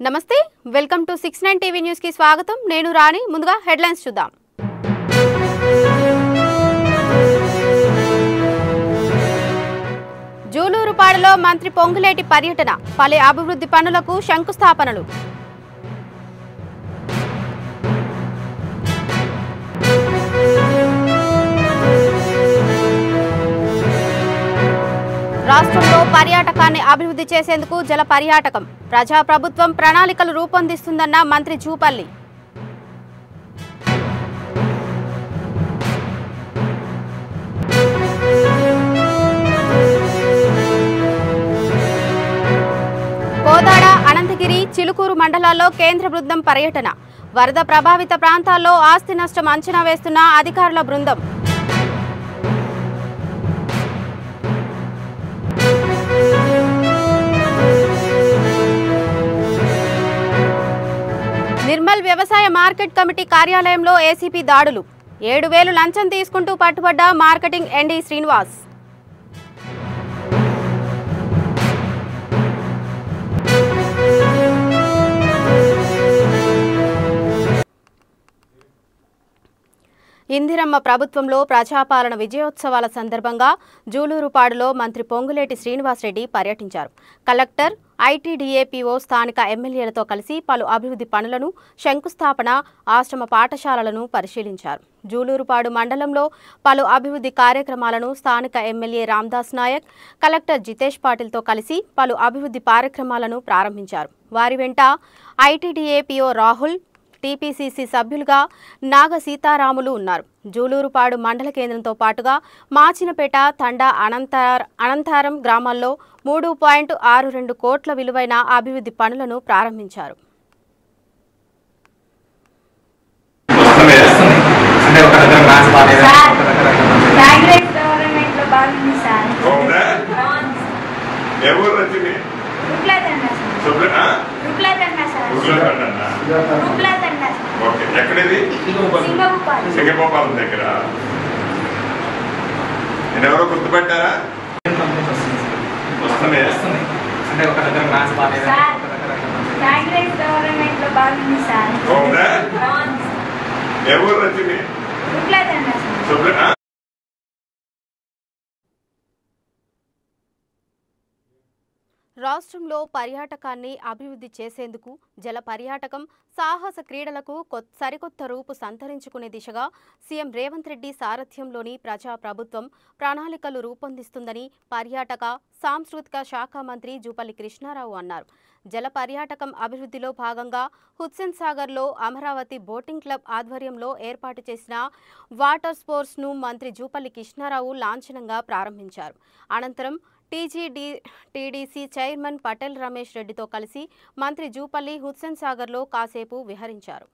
నమస్తే welcome to 69 TV news కి స్వాగతం నేను రాణి ముందుగా హెడ్లైన్స్ చూద్దాం జూలూరుపాడులో మంత్రి పొంగులేటి పర్యటన పలు అభివృద్ధి పనులకు శంకుస్థాపనలు రాష్ట్రంలో పర్యాటకాన్ని అభివృద్ధి చేసేందుకు జల పర్యాటకం ప్రజా ప్రభుత్వం ప్రణాళికలు రూపొందిస్తుందన్న మంత్రి జూపల్లి కోదాడ అనంతగిరి చిలుకూరు మండలాల్లో కేంద్ర బృందం పర్యటన వరద ప్రభావిత ప్రాంతాల్లో ఆస్తి నష్టం అంచనా వేస్తున్న అధికారుల బృందం నిర్మల్ వ్యవసాయ మార్కెట్ కమిటీ కార్యాలయంలో ఏసీపీ దాడులు 7,000 లంచం తీసుకుంటూ పట్టుబడ్డ మార్కెటింగ్ ఎండీ శ్రీనివాస్ ఇందిరమ్మ ప్రభుత్వంలో ప్రజాపాలన విజయోత్సవాల సందర్భంగా జూలూరుపాడులో మంత్రి పొంగులేటి శ్రీనివాసరెడ్డి పర్యటించారు. కలెక్టర్, ఐటీడీఏపీఓ, స్థానిక ఎమ్మెల్యేలతో కలిసి పలు అభివృద్ధి పనులను, శంకుస్థాపన, ఆశ్రమ పాఠశాలలను పరిశీలించారు. జూలూరుపాడు మండలంలో పలు అభివృద్ధి కార్యక్రమాలను స్థానిక ఎమ్మెల్యే రామ్దాస్ నాయక్, కలెక్టర్ జితేష్ పాటిల్తో కలిసి పలు అభివృద్ధి కార్యక్రమాలను ప్రారంభించారు. వారి వెంట ఐటీడీఏపీఓ రాహుల్, టీపీసీసీ సభ్యులుగా నాగ సీతారాములు ఉన్నారు. జూలూరుపాడు మండల కేంద్రంతో పాటుగా మాచినపేట, తండా, అనంతారం గ్రామాల్లో 3.62 కోట్ల విలువైన అభివృద్ధి పనులను ప్రారంభించారు. సింగభూపాలం దగ్గర నేను ఎవరో గుర్తుపెట్టారా? వస్తున్నాయి అంటే ఒక దగ్గర ఎవరు వచ్చింది రాష్ట్రంలో పర్యాటకాన్ని అభివృద్ధి చేసేందుకు జల పర్యాటకం, సాహస క్రీడలకు సరికొత్త రూపు సంతరించుకునే దిశగా సీఎం రేవంత్ రెడ్డి సారథ్యంలోని ప్రజా ప్రభుత్వం ప్రణాళికలు రూపొందిస్తుందని పర్యాటక, సాంస్కృతిక శాఖ మంత్రి జూపల్లి కృష్ణారావు అన్నారు. జల పర్యాటకం అభివృద్ధిలో భాగంగా హుస్సేన్ సాగర్లో అమరావతి బోటింగ్ క్లబ్ ఆధ్వర్యంలో ఏర్పాటు చేసిన వాటర్ స్పోర్ట్స్ను మంత్రి జూపల్లి కృష్ణారావు లాంఛనంగా ప్రారంభించారు. అనంతరం టీడీసీ చైర్మన్ పటేల్ రమేష్ రెడ్డితో కలిసి మంత్రి జూపల్లి హుస్సేన్ సాగర్లో కాసేపు విహరించారు.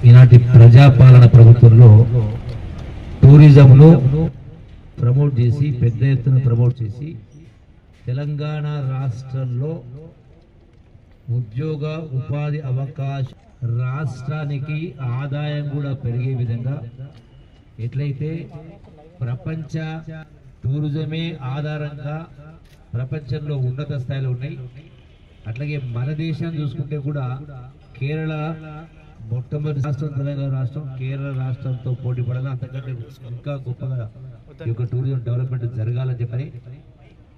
ఈనాటి ప్రజాపాలన ప్రభుత్వంలో టూరిజంను ప్రమోట్ చేసి పెద్ద ఎత్తున ప్రమోట్ చేసి తెలంగాణ రాష్ట్రంలో ఉద్యోగ ఉపాధి అవకాశ రాష్ట్రానికి ఆదాయం కూడా పెరిగే విధంగా ఎట్లయితే ప్రపంచ టూరిజమే ఆధారంగా ప్రపంచంలో ఉన్నత స్థాయిలో ఉన్నాయి. అట్లాగే మన దేశాన్ని చూసుకుంటే కూడా కేరళ మొట్టమొదటి రాష్ట్రం తెలంగాణ రాష్ట్రం, కేరళ రాష్ట్రంతో పోటీ పడాలి, అంతకంటే ఇంకా గొప్పగా ఈ యొక్క టూరిజం డెవలప్మెంట్ జరగాలని చెప్పని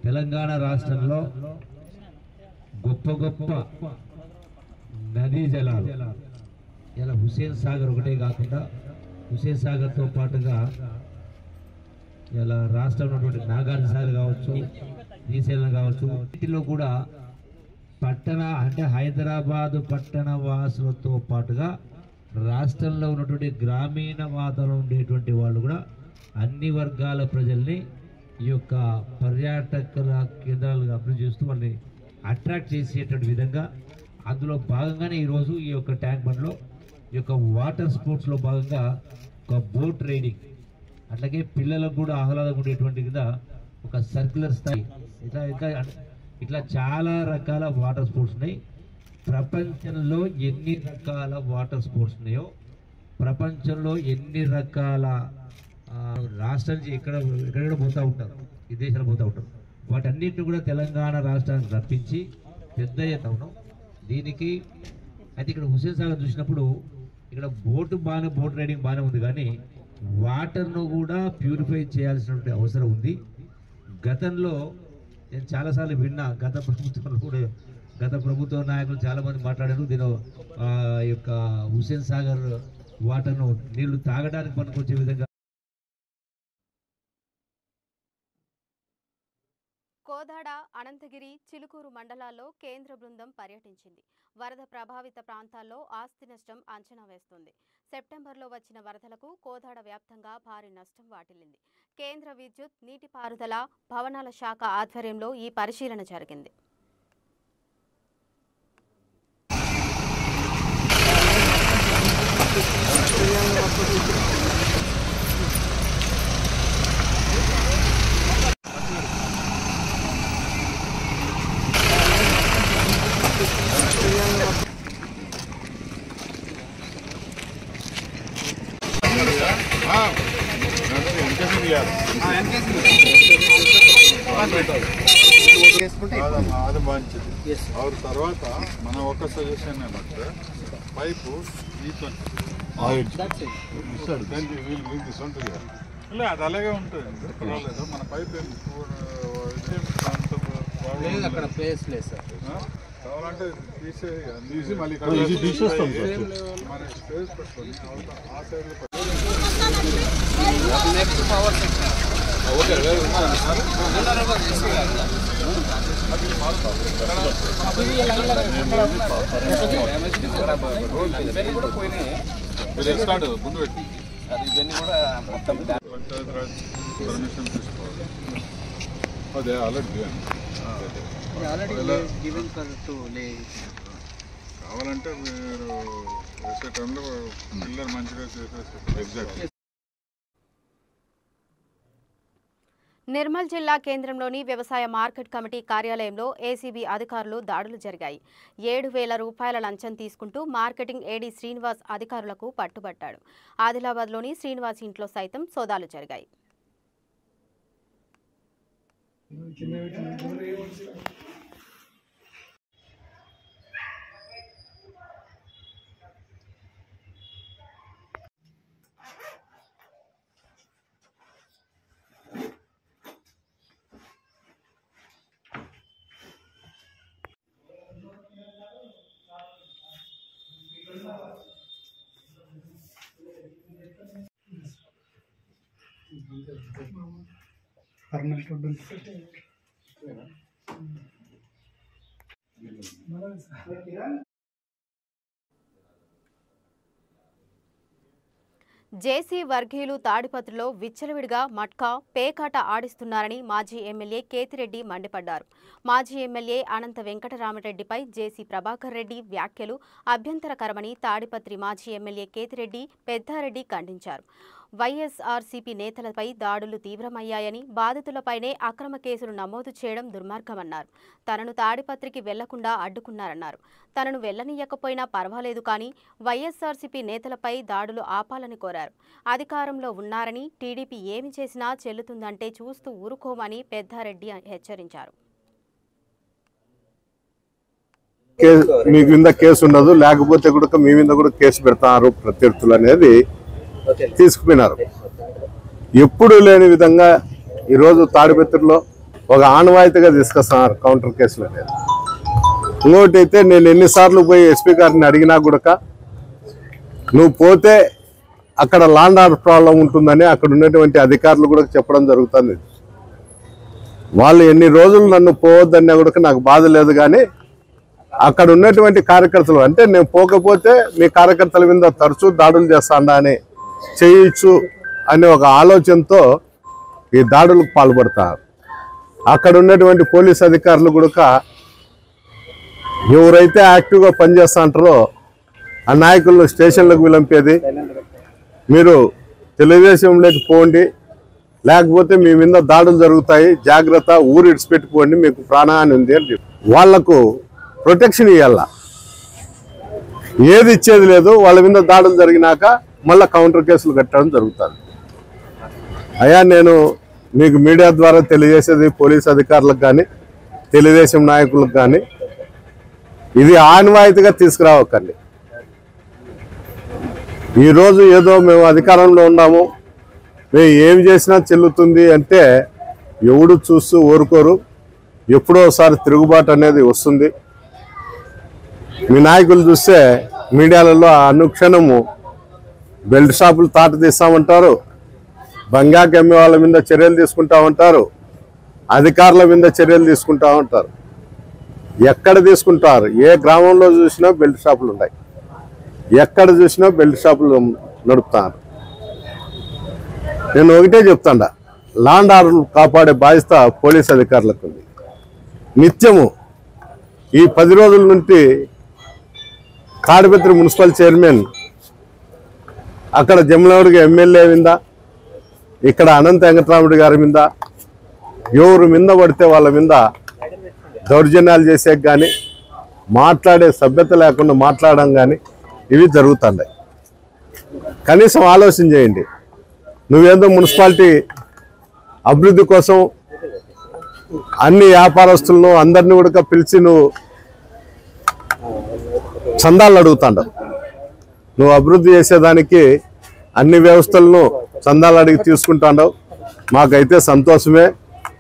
తెలంగాణ రాష్ట్రంలో గొప్ప గొప్ప నదీ జలాలు ఇలా హుస్సేన్ సాగర్ ఒకటే కాకుండా హుస్సేన్ సాగర్తో పాటుగా ఇలా రాష్ట్రంలో ఉన్నటువంటి నాగార్జున సాగర్ కావచ్చు, శ్రీశైలం కావచ్చు, వీటిలో కూడా అంటే హైదరాబాదు పట్టణ వాసులతో పాటుగా రాష్ట్రంలో ఉన్నటువంటి గ్రామీణ వాతావరణం ఉండేటువంటి వాళ్ళు కూడా అన్ని వర్గాల ప్రజల్ని ఈ యొక్క పర్యాటకుల కేంద్రాలుగా అభివృద్ధి చేస్తూ వాళ్ళని అట్రాక్ట్ చేసేటువంటి విధంగా అందులో భాగంగానే ఈరోజు ఈ యొక్క ట్యాంక్ బండ్లో ఈ యొక్క వాటర్ స్పోర్ట్స్లో భాగంగా ఒక బోట్ రైడింగ్, అట్లాగే పిల్లలకు కూడా ఆహ్లాదంగా ఉండేటువంటి కింద ఒక సర్క్యులర్ స్థాయి, ఇట్లా చాలా రకాల వాటర్ స్పోర్ట్స్ ఉన్నాయి. ప్రపంచంలో ఎన్ని రకాల వాటర్ స్పోర్ట్స్ ఉన్నాయో, ప్రపంచంలో ఎన్ని రకాల రాష్ట్రం నుంచి ఎక్కడ పోతూ ఉంటారు, విదేశాలు పోతూ ఉంటారు, వాటన్నిటిని కూడా తెలంగాణ రాష్ట్రానికి రప్పించి పెద్ద ఎత్తున దీనికి అయితే ఇక్కడ హుస్సేన్ సాగర్ చూసినప్పుడు ఇక్కడ బోట్ రైడింగ్ బాగానే ఉంది, కానీ వాటర్ను కూడా ప్యూరిఫై చేయాల్సినటువంటి అవసరం ఉంది. గతంలో నేను చాలాసార్లు విన్నా, గత ప్రభుత్వ నాయకులు చాలామంది మాట్లాడారు, దీని యొక్క హుస్సేన్ సాగర్ వాటర్ను నీళ్లు తాగడానికి పనికొచ్చే విధంగా. కోదాడ, అనంతగిరి, చిలుకూరు మండలాల్లో కేంద్ర బృందం పర్యటించింది. వరద ప్రభావిత ప్రాంతాల్లో ఆస్తి నష్టం అంచనా వేస్తుంది. సెప్టెంబర్లో వచ్చిన వరదలకు కోదాడ వ్యాప్తంగా భారీ నష్టం వాటిల్లింది. కేంద్ర విద్యుత్, నీటిపారుదల, భవనాల శాఖ ఆధ్వర్యంలో ఈ పరిశీలన జరిగింది. అది మంచిది. और తర్వాత మన ఒక సజెషన్ ఏమంటే పైపు అది అలాగే ఉంటుంది, పర్వాలేదు. మన పైప్ అక్కడ ప్లేస్ లేదు సార్, కావాలంటే తీసి మళ్ళీ మరి స్పేస్ పెట్టుకొని ఆ సైడ్లో నెక్స్ట్ పవర్ సెక్షన్ ముందు పెట్టి ఇవన్నీ కూడా మొత్తం పంచాయతీరాజ్ పర్మిషన్ తీసుకోవాలి. అదే ఆల్రెడీ కావాలంటే మీరు వేసే టైంలో పిల్లలు మంచిగా చేసేస్తారు. ఎగ్జాక్ట్. నిర్మల్ జిల్లా కేంద్రంలోని వ్యవసాయ మార్కెట్ కమిటీ కార్యాలయంలో ఏసీబీ అధికారులు దాడులు జరిగాయి. 7,000 రూపాయల లంచం తీసుకుంటూ మార్కెటింగ్ ఏడీ శ్రీనివాస్ అధికారులకు పట్టుబట్టాడు. ఆదిలాబాద్లోని శ్రీనివాస్ ఇంట్లో సైతం సోదాలు జరిగాయి. జేసీ వర్గీయులు తాడిపత్రిలో విచ్చలవిడిగా మట్కా, పేకాట ఆడిస్తున్నారని మాజీ ఎమ్మెల్యే కేతిరెడ్డి మండిపడ్డారు. మాజీ ఎమ్మెల్యే అనంత వెంకటరామరెడ్డిపై జేసీ ప్రభాకర్ రెడ్డి వ్యాఖ్యలు అభ్యంతరకరమని తాడిపత్రి మాజీ ఎమ్మెల్యే కేతిరెడ్డి పెద్దారెడ్డి ఖండించారు. వైఎస్ఆర్సీపీ నేతలపై దాడులు తీవ్రమయ్యాయని, బాధితులపైనే అక్రమ కేసులు నమోదు చేయడం దుర్మార్గమన్నారు. తనను తాడిపత్రికి వెళ్లకుండా అడ్డుకున్నారన్నారు. తనను వెళ్లనీయకపోయినా పర్వాలేదు, కానీ వైఎస్ఆర్సీపీ నేతలపై దాడులు ఆపాలని కోరారు. అధికారంలో ఉన్నారని, టీడీపీ ఏమి చేసినా చెల్లుతుందంటే చూస్తూ ఊరుకోమని పెద్దారెడ్డి హెచ్చరించారు. మీ మీద కేసు ఉండదు, లేకపోతే కూడా మీ మీద కూడా కేసు పెడతారు ప్రత్యర్థులు అనేది తీసుకుపోయినారు. ఎప్పుడు లేని విధంగా ఈరోజు తాడిపత్రిలో ఒక ఆనవాయితీగా తీసుకొస్తున్నారు కౌంటర్ కేసులు అనేది. ఇంకోటి అయితే నేను ఎన్నిసార్లు పోయి ఎస్పీ గారిని అడిగినా కూడా నువ్వు పోతే అక్కడ ల్యాండ్ ఆర్డర్ ప్రాబ్లం ఉంటుందని అక్కడ ఉన్నటువంటి అధికారులు కూడా చెప్పడం జరుగుతుంది. వాళ్ళు ఎన్ని రోజులు నన్ను పోవద్దన్నా కూడా నాకు బాధ లేదు, కానీ అక్కడ ఉన్నటువంటి కార్యకర్తలు అంటే నేను పోకపోతే మీ కార్యకర్తల మీద తరచూ దాడులు చేస్తాడా అని చేయొచ్చు అనే ఒక ఆలోచనతో ఈ దాడులకు పాల్పడతారు. అక్కడ ఉన్నటువంటి పోలీస్ అధికారులు కూడా ఎవరైతే యాక్టివ్గా పనిచేస్తా అంటారో ఆ నాయకులను స్టేషన్లకు విలంపేది, మీరు తెలుగుదేశంలోకి పోండి లేకపోతే మీ మీద దాడులు జరుగుతాయి, జాగ్రత్త, ఊరు ఇడిచిపెట్టుకోండి, మీకు ప్రాణహాని ఉంది అని చెప్పి వాళ్లకు ప్రొటెక్షన్ ఇవ్వాల. ఏది ఇచ్చేది లేదు. వాళ్ళ మీద దాడులు జరిగినాక మళ్ళీ కౌంటర్ కేసులు కట్టడం జరుగుతుంది. అయ్యా నేను మీకు మీడియా ద్వారా తెలియజేసేది పోలీస్ అధికారులకు కానీ తెలుగుదేశం నాయకులకు కానీ ఇది ఆనవాయితీగా తీసుకురావకండి. ఈరోజు ఏదో మేము అధికారంలో ఉన్నాము, మేము ఏం చేసినా చెల్లుతుంది అంటే ఎవడు చూస్తూ ఊరుకోరు. ఎప్పుడో ఒకసారి తిరుగుబాటు అనేది వస్తుంది. మీ నాయకులు చూస్తే మీడియాలలో అనుక్షణము బెల్ట్ షాపులు తాట తీస్తామంటారు, బంగాకి అమ్మే వాళ్ళ మీద చర్యలు తీసుకుంటా ఉంటారు, అధికారుల మీద చర్యలు తీసుకుంటా ఉంటారు. ఎక్కడ తీసుకుంటారు? ఏ గ్రామంలో చూసినా బెల్ట్ షాపులు ఉన్నాయి, ఎక్కడ చూసినా బెల్ట్ షాపులు నడుపుతారు. నేను ఒకటే చెప్తాండా, ల్యాండ్ ఆర్డర్ కాపాడే బాధ్యత పోలీస్ అధికారులకు ఉంది. నిత్యము ఈ 10 రోజుల నుండి తాడిపత్రి మున్సిపల్ చైర్మన్ అక్కడ జమలమడుగు ఎమ్మెల్యే మీద, ఇక్కడ అనంత వెంకటరాముడి గారి మీద ఎవరు మీద పడితే వాళ్ళ మీద దౌర్జన్యాలు చేసే కానీ మాట్లాడే సభ్యత లేకుండా మాట్లాడడం కానీ ఇవి జరుగుతున్నాయి. కనీసం ఆలోచన చేయండి. నువ్వేందో మున్సిపాలిటీ అభివృద్ధి కోసం అన్ని వ్యాపారస్తులను అందరినీ కూడా పిలిచి నువ్వు చందాలు అడుగుతాండవు. నువ్వు అభివృద్ధి చేసేదానికి అన్ని వ్యవస్థలను చందాలు అడిగి తీసుకుంటాండవు. మాకైతే సంతోషమే.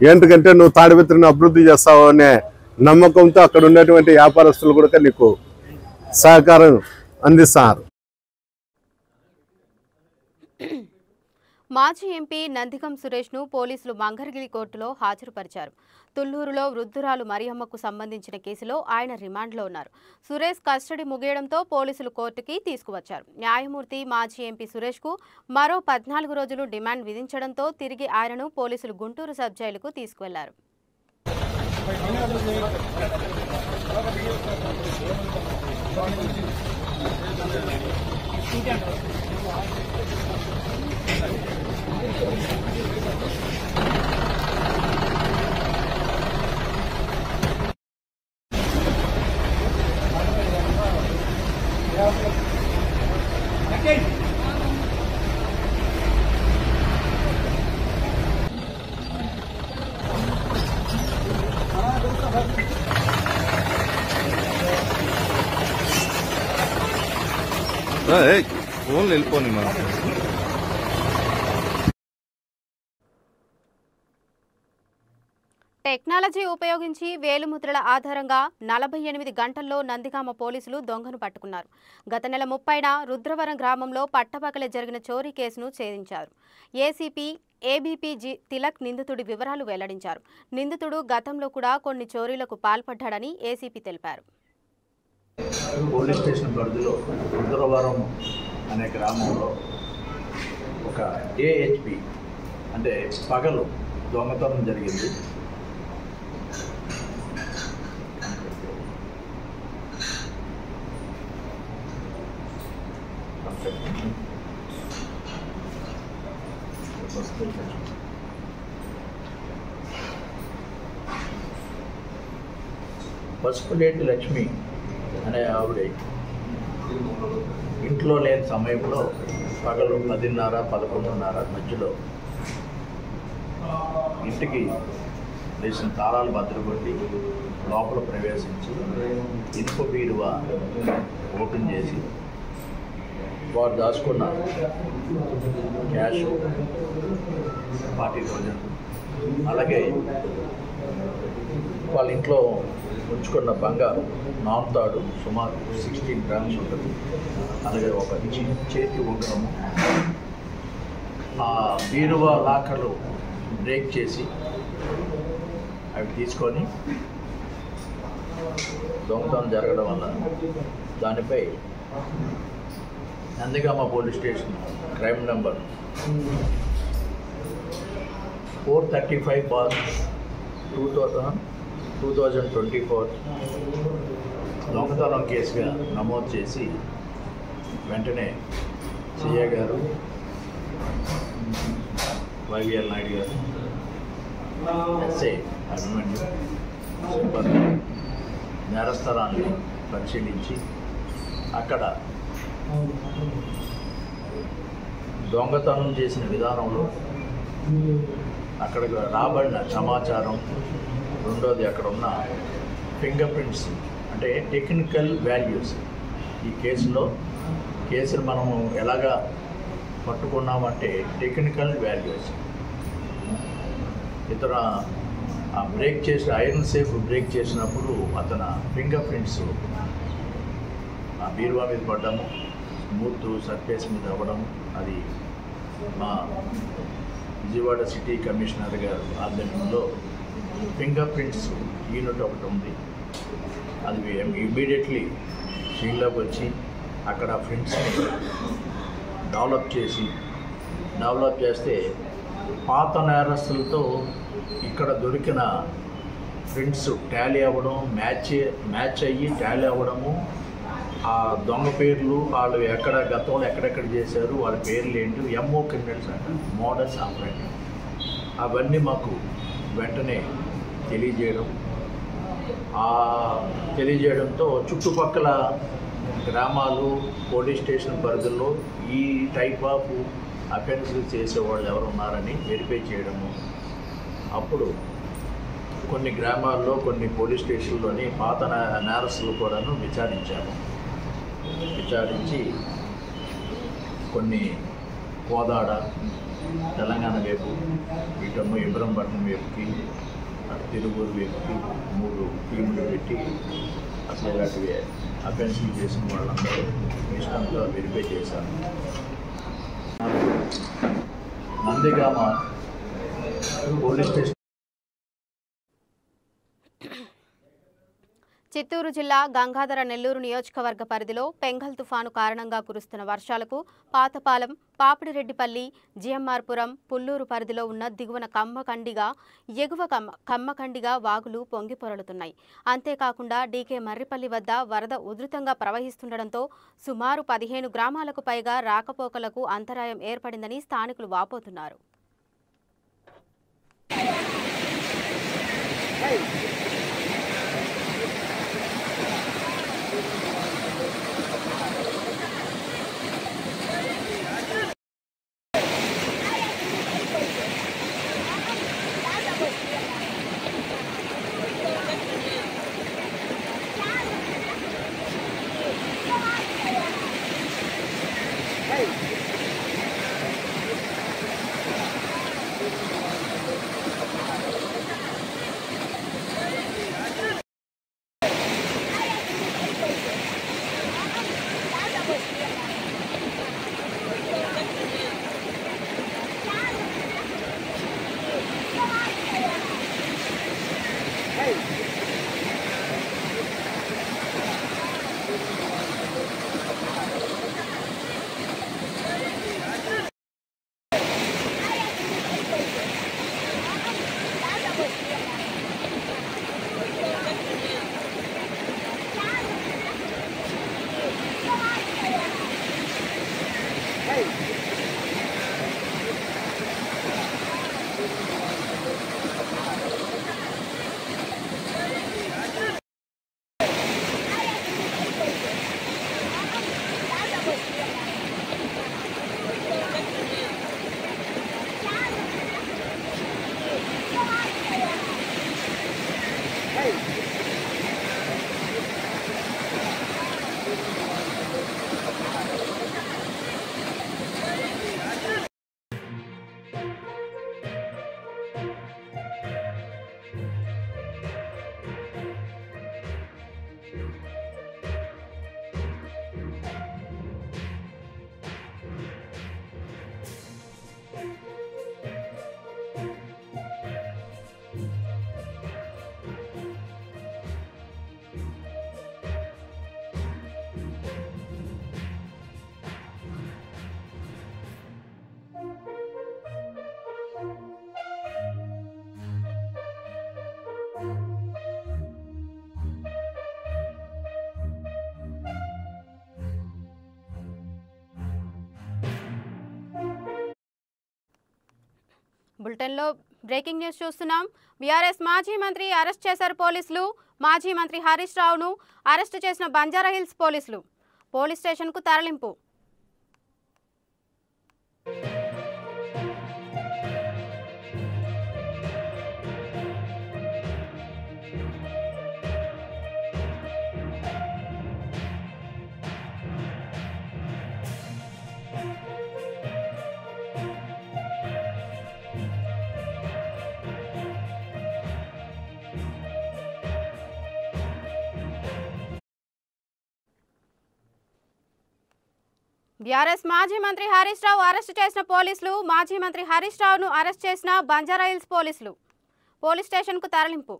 ఏంటంటే నువ్వు తాడిపత్రిని అభివృద్ధి చేస్తావు అనే నమ్మకంతో అక్కడ ఉన్నటువంటి వ్యాపారస్తులు కూడా నీకు సహకారం అందిస్తారు. మాజీ ఎంపీ నందిగం సురేష్ను పోలీసులు మంగళగిరి కోర్టులో హాజరుపరిచారు. తుళ్లూరులో వృద్ధురాలు మరియమ్మకు సంబంధించిన కేసులో ఆయన రిమాండ్లో ఉన్నారు. సురేష్ కస్టడీ ముగియడంతో పోలీసులు కోర్టుకి తీసుకువచ్చారు. న్యాయమూర్తి మాజీ ఎంపీ సురేష్కు మరో 14 రోజులు డిమాండ్ విధించడంతో తిరిగి ఆయనను పోలీసులు గుంటూరు సబ్ జైలుకు తీసుకువెళ్లారు. ఫోన్ వెళ్ళిపోని మనం టెక్నాలజీ ఉపయోగించి వేలిముద్రల ఆధారంగా 48 గంటల్లో నందిగామ పోలీసులు దొంగను పట్టుకున్నారు. గత నెల 30న రుద్రవరం గ్రామంలో పట్టపగలే జరిగిన చోరీ కేసును ఛేదించారు. ఏసీపీ ఏబీపీ తిలక్ నిందితుడి వివరాలు వెల్లడించారు. నిందితుడు గతంలో కూడా కొన్ని చోరీలకు పాల్పడ్డాడని ఏసీపీ తెలిపారు. పోలీస్ స్టేషన్ పరిధిలో రుద్రవరం అనే గ్రామంలో ఒక ఏహెచ్పి అంటే పగలు దొంగతనం జరిగింది. పసుపులేటి లక్ష్మి అనే ఆవిడ ఇంట్లో లేని సమయంలో పగలు 10:30, 11:30 మధ్యలో ఇంటికి వేసిన తాళాలు భద్రకొట్టి లోపల ప్రవేశించి ఇనుప బీరువా ఓపెన్ చేసి వారు దాచుకున్న క్యాష్ 40,000, అలాగే వాళ్ళ ఇంట్లో ఉంచుకున్న బంగారు నాంతాడు సుమారు 16 గ్రామ్స్ ఉంటుంది, అలాగే ఒక చేతి ఉంగరము. ఆ బీరువా లాకర్లు బ్రేక్ చేసి అవి తీసుకొని దొంగతనం జరగడం వల్ల దానిపై Nandigama police station crime number 435/2024 దొంగతనం కేసుగా నమోదు చేసి వెంటనే సిఐ గారు, వైవిఎల్ నాయుడు గారు, ఎస్ఐ అభిమన్యు సిబ్బంది నేరస్థలాన్ని పరిశీలించి అక్కడ దొంగతనం చేసిన విధానంలో అక్కడికి రాబడిన సమాచారం, రెండోది అక్కడ ఉన్న ఫింగర్ ప్రింట్స్ అంటే టెక్నికల్ వాల్యూస్. ఈ కేసును మనము ఎలాగా పట్టుకున్నామంటే టెక్నికల్ వాల్యూస్. ఇతర బ్రేక్ చేసిన ఐరన్ సేఫ్ బ్రేక్ చేసినప్పుడు అతని ఫింగర్ ప్రింట్స్ ఆ బీరువా మీద పడ్డము, స్మూత్ సర్ఫేస్ మీద అవ్వడము. అది మా విజయవాడ సిటీ కమిషనర్ గారు ఆధ్వర్యంలో ఫింగర్ ప్రింట్స్ యూనిట్ ఒకటి ఉంది. అది ఇమ్మీడియట్లీ సీన్లోకి వచ్చి అక్కడ ప్రింట్స్ని డెవలప్ చేస్తే పాత నేరస్తులతో ఇక్కడ దొరికిన ప్రింట్స్ టాలీ అవ్వడం, మ్యాచ్ అయ్యి టాలీ అవ్వడము. ఆ దొంగ పేర్లు, వాళ్ళు గతంలో ఎక్కడెక్కడ చేశారు, వాళ్ళ పేర్లు ఏంటి, ఎంఓ క్రిమినల్స్ అంట, మోడల్స్ ఆపరేటింగ్, అవన్నీ మాకు వెంటనే తెలియజేయడంతో చుట్టుపక్కల గ్రామాలు, పోలీస్ స్టేషన్ పరిధుల్లో ఈ టైప్ ఆఫ్ అఫెన్సులు చేసేవాళ్ళు ఎవరు ఉన్నారని వెరిఫై చేయడము. అప్పుడు కొన్ని గ్రామాల్లో, కొన్ని పోలీస్ స్టేషన్లోని పాత నేరస్తులు కూడాను విచారించి కొన్ని కోదాడ, తెలంగాణ వైపు, ఇటమ్మ ఇబ్రహంపట్నం వైపుకి, అటు తిరువూరు వైపుకి 3 టీములు పెట్టి అసలు ఇలాంటివి అఫెన్సులు చేసిన వాళ్ళందరూ ఇష్టంతో వెరిఫై చేశారు. Nandigama police station. చిత్తూరు జిల్లా గంగాధర నెల్లూరు నియోజకవర్గ పరిధిలో పెంగల్ తుఫాను కారణంగా కురుస్తున్న వర్షాలకు పాతపాలెం, పాపిడిరెడ్డిపల్లి, జిఎంఆర్పురం, పుల్లూరు పరిధిలో ఉన్న దిగువన కమ్మకండిగా, ఎగువ కమ్మకండిగా వాగులు పొంగి పొరలుతున్నాయి. అంతేకాకుండా డీకే మర్రిపల్లి వద్ద వరద ఉధృతంగా ప్రవహిస్తుండటంతో సుమారు 15 గ్రామాలకు పైగా రాకపోకలకు అంతరాయం ఏర్పడిందని స్థానికులు వాపోతున్నారు. బులెటిన్లో బ్రేకింగ్ న్యూస్ చూస్తున్నాం. బీఆర్ఎస్ మాజీ మంత్రి అరెస్ట్ చేశారు పోలీసులు. మాజీ మంత్రి హరీష్ రావును అరెస్టు చేసిన బంజారాహిల్స్ పోలీసులు. పోలీస్ స్టేషన్కు తరలింపు. బీఆర్ఎస్ మాజీ మంత్రి హరీష్ రావు అరెస్టు చేసిన పోలీసులు. మాజీ మంత్రి హరీష్ రావును అరెస్ట్ చేసిన బంజారాహిల్స్ పోలీసులు. పోలీస్ స్టేషన్కు తరలింపు.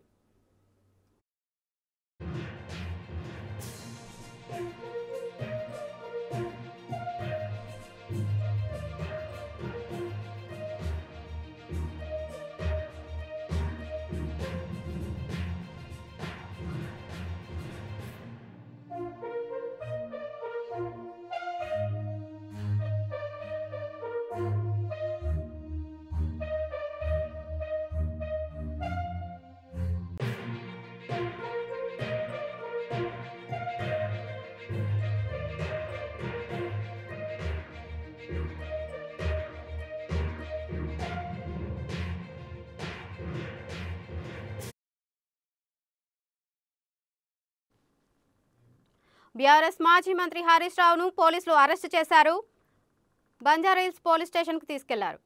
బీఆర్ఎస్ మాజీ మంత్రి హరీష్ రావును పోలీసులు అరెస్టు చేశారు. బంజారాహిల్స్ పోలీస్ స్టేషన్కు తీసుకెళ్లారు.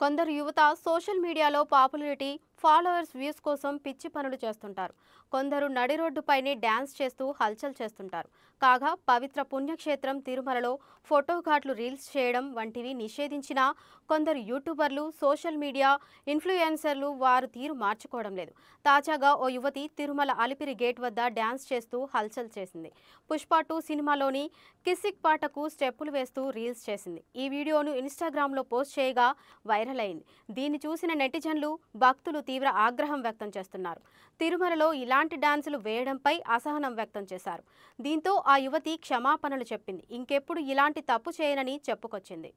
కొందరు యువత సోషల్ మీడియాలో పాపులారిటీ, ఫాలోవర్స్, వ్యూస్ కోసం పిచ్చి పనులు చేస్తుంటారు. కొందరు నడి రోడ్డుపైనే డ్యాన్స్ చేస్తూ హల్చల్ చేస్తుంటారు. కాగా పవిత్ర పుణ్యక్షేత్రం తిరుమలలో ఫోటో ఘాట్లు, రీల్స్ చేయడం వంటివి నిషేధించినా కొందరు యూట్యూబర్లు, సోషల్ మీడియా ఇన్ఫ్లుయెన్సర్లు వారు తీరు మార్చుకోవడం లేదు. తాజాగా ఓ యువతి తిరుమల అలిపిరి గేట్ వద్ద డ్యాన్స్ చేస్తూ హల్చల్ చేసింది. పుష్ప 2 సినిమాలోని కిసిక్ పాటకు స్టెప్పులు వేస్తూ రీల్స్ చేసింది. ఈ వీడియోను ఇన్స్టాగ్రామ్లో పోస్ట్ చేయగా వైరల్ అయింది. దీన్ని చూసిన నెటిజన్లు, భక్తులు తీవ్ర ఆగ్రహం వ్యక్తం చేస్తున్నారు. తిరుమలలో ఇలాంటి డాన్సులు వేయడంపై అసహనం వ్యక్తం చేశారు. దీంతో ఆ యువతి క్షమాపణలు చెప్పింది. ఇంకెప్పుడు ఇలాంటి తప్పు చేయనని చెప్పుకొచ్చింది.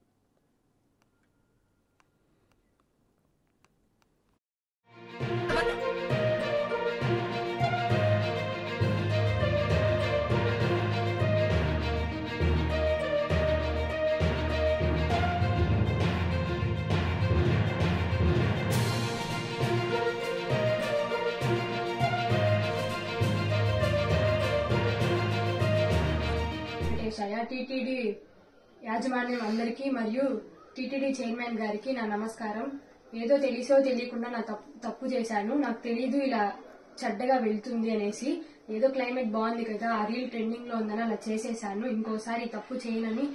టీటీడీ యాజమాన్యం అందరికీ మరియు టీటీడీ చైర్మన్ గారికి నా నమస్కారం. ఏదో తెలిసో తెలియకుండా నా తప్పు చేశాను. నాకు తెలీదు ఇలా చెడ్డగా వెళ్తుంది అనేసి. ఏదో క్లైమేట్ బాగుంది కదా, ఆ రీల్ ట్రెండింగ్ లో ఉందని అలా చేసేసాను. ఇంకోసారి ఈ తప్పు చేయనని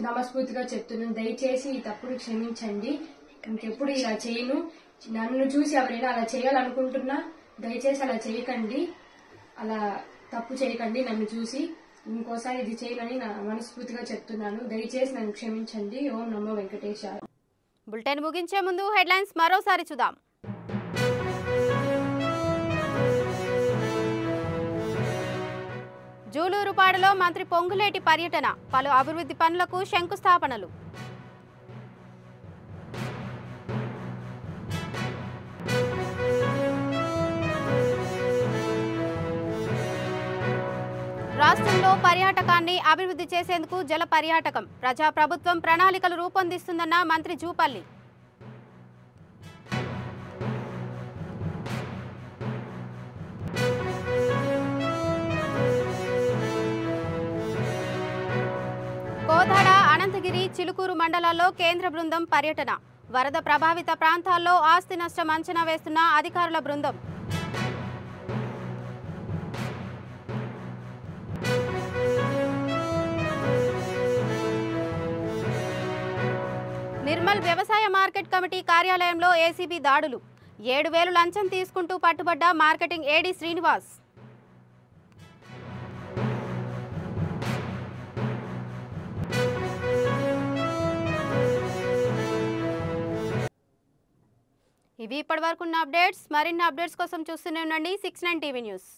నమస్ఫూర్తిగా చెప్తున్నాను. దయచేసి ఈ తప్పును క్షమించండి. ఇంకెప్పుడు ఇలా చేయను. నన్ను చూసి ఎవరైనా అలా చేయాలనుకుంటున్నా దయచేసి అలా చేయకండి. అలా తప్పు చేయకండి. నన్ను చూసి ఇంకోసారి ఇది చేయనని నా మనస్ఫూర్తిగా చెప్తున్నాను. దయచేసి నన్ను క్షమించండి. ఓం నమో వెంకటేశాయ. బులెటిన్ ముగించే ముందు హెడ్లైన్స్ మరోసారి చూద్దాం. జూలూరుపాడులో మంత్రి పొంగులేటి పర్యటన, పలు అభివృద్ధి పనులకు శంకుస్థాపనలు. రాష్ట్రంలో పర్యాటకాన్ని అభివృద్ధి చేసేందుకు జల పర్యాటకం, ప్రజాప్రభుత్వం ప్రణాళికలు రూపొందిస్తుందన్న మంత్రి జూపల్లి. కోదాడ, అనంతగిరి, చిలుకూరు మండలాల్లో కేంద్ర బృందం పర్యటన, వరద ప్రభావిత ప్రాంతాల్లో ఆస్తి నష్టం అంచనా వేస్తున్న అధికారుల బృందం. నిర్మల్ వ్యవసాయ మార్కెట్ కమిటీ కార్యాలయంలో ఏసీబీ దాడులు, 7,000 లంచం తీసుకుంటూ పట్టుబడ్డ మార్కెటింగ్ ఏడీ శ్రీనివాస్. ఇవి ఇప్పటివరకున్న అప్డేట్స్. మరిన్ని అప్డేట్స్ కోసం చూస్తూనే ఉండండి 69 టీవీ న్యూస్.